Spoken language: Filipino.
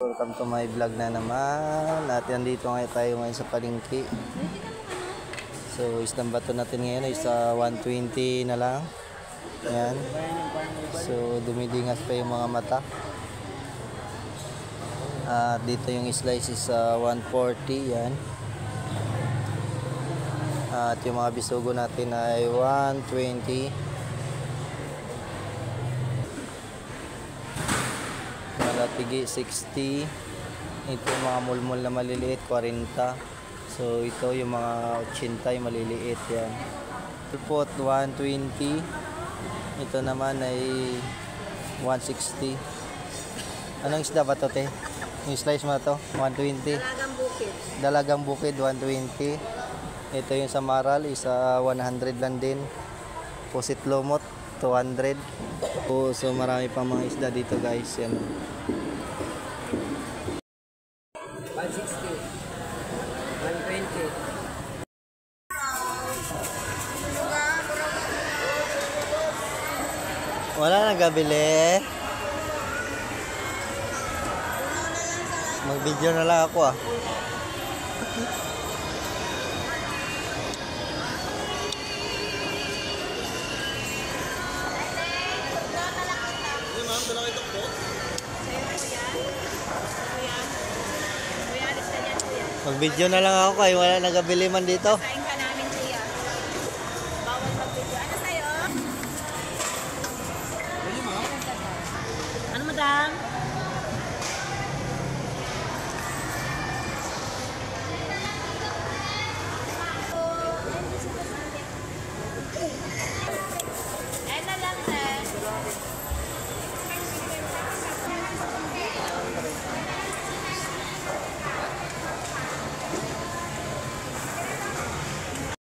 Welcome to my vlog na naman. At nandito ngayon tayo ngayon sa palengke. So isang bato natin ngayon ay sa 120 na lang. Ayan. So dumidingas pa yung mga mata. At dito yung slice is 140. Yan. At yung mga bisugo natin ay 120. Malatigi 60. Ito yung mga mulmul na maliliit 40. So ito yung mga 80 yung maliliit yan. Pulpot 120. Ito naman ay 160. Anong isda ba to, te? Yung slice mo na to 120. Dalagang bukid. Dalagang bukid 120. Ito yung samaral is 100 lang din. Pusit lumot 200. So marami pang mga isda dito, guys. Yan. 160. 120. Wala nang gabili. Mag-video na lang ako ah. Mag-video na lang ako kaya wala nagabili man dito.